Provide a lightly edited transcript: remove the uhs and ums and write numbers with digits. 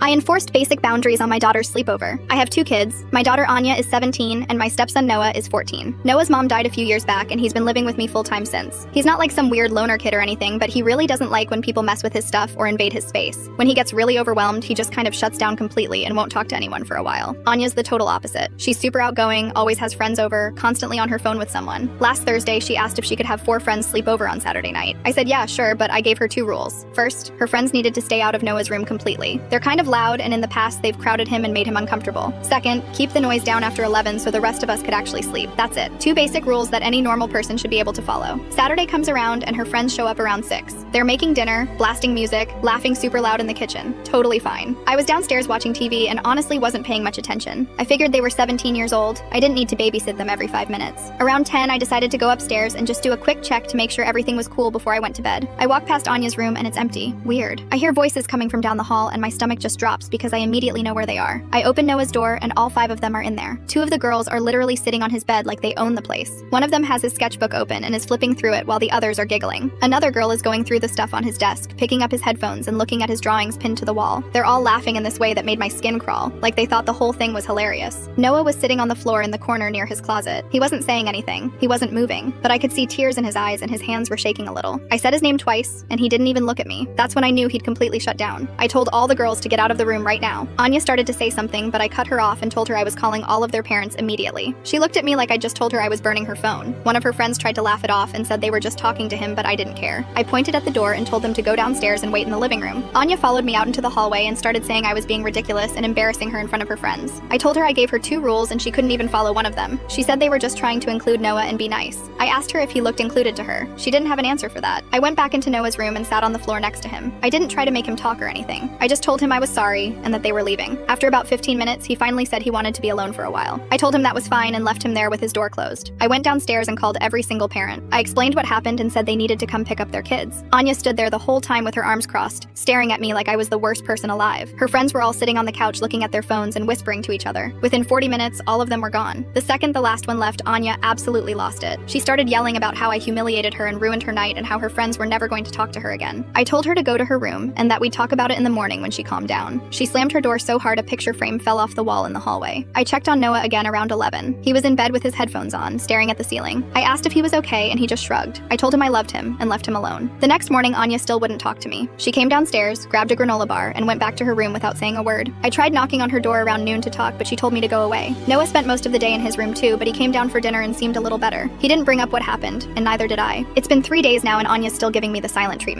I enforced basic boundaries on my daughter's sleepover. I have 2 kids. My daughter Anya is 17 and my stepson Noah is 14. Noah's mom died a few years back and he's been living with me full-time since. He's not like some weird loner kid or anything, but he really doesn't like when people mess with his stuff or invade his space. When he gets really overwhelmed, he just kind of shuts down completely and won't talk to anyone for a while. Anya's the total opposite. She's super outgoing, always has friends over, constantly on her phone with someone. Last Thursday, she asked if she could have 4 friends sleep over on Saturday night. I said yeah, sure, but I gave her 2 rules. First, her friends needed to stay out of Noah's room completely. They're kind of loud, and in the past they've crowded him and made him uncomfortable. Second, keep the noise down after 11 so the rest of us could actually sleep. That's it. 2 basic rules that any normal person should be able to follow. Saturday comes around and her friends show up around 6. They're making dinner, blasting music, laughing super loud in the kitchen. Totally fine. I was downstairs watching TV and honestly wasn't paying much attention. I figured they were 17 years old. I didn't need to babysit them every 5 minutes. Around 10, I decided to go upstairs and just do a quick check to make sure everything was cool before I went to bed. I walk past Anya's room and it's empty. Weird. I hear voices coming from down the hall and my stomach just drops because I immediately know where they are. I open Noah's door and all 5 of them are in there. 2 of the girls are literally sitting on his bed like they own the place. One of them has his sketchbook open and is flipping through it while the others are giggling. Another girl is going through the stuff on his desk, picking up his headphones and looking at his drawings pinned to the wall. They're all laughing in this way that made my skin crawl, like they thought the whole thing was hilarious. Noah was sitting on the floor in the corner near his closet. He wasn't saying anything. He wasn't moving, but I could see tears in his eyes and his hands were shaking a little. I said his name twice and he didn't even look at me. That's when I knew he'd completely shut down. I told all the girls to get out of the room right now. Anya started to say something, but I cut her off and told her I was calling all of their parents immediately. She looked at me like I just told her I was burning her phone. One of her friends tried to laugh it off and said they were just talking to him, but I didn't care. I pointed at the door and told them to go downstairs and wait in the living room. Anya followed me out into the hallway and started saying I was being ridiculous and embarrassing her in front of her friends. I told her I gave her 2 rules and she couldn't even follow one of them. She said they were just trying to include Noah and be nice. I asked her if he looked included to her. She didn't have an answer for that. I went back into Noah's room and sat on the floor next to him. I didn't try to make him talk or anything. I just told him I was sorry and that they were leaving. After about 15 minutes, he finally said he wanted to be alone for a while. I told him that was fine and left him there with his door closed. I went downstairs and called every single parent. I explained what happened and said they needed to come pick up their kids. Anya stood there the whole time with her arms crossed, staring at me like I was the worst person alive. Her friends were all sitting on the couch looking at their phones and whispering to each other. Within 40 minutes, all of them were gone. The second the last one left, Anya absolutely lost it. She started yelling about how I humiliated her and ruined her night and how her friends were never going to talk to her again. I told her to go to her room and that we'd talk about it in the morning when she calmed down. She slammed her door so hard a picture frame fell off the wall in the hallway. I checked on Noah again around 11. He was in bed with his headphones on, staring at the ceiling. I asked if he was okay and he just shrugged. I told him I loved him and left him alone. The next morning, Anya still wouldn't talk to me. She came downstairs, grabbed a granola bar, and went back to her room without saying a word. I tried knocking on her door around noon to talk, but she told me to go away. Noah spent most of the day in his room too, but he came down for dinner and seemed a little better. He didn't bring up what happened, and neither did I. It's been 3 days now and Anya's still giving me the silent treatment.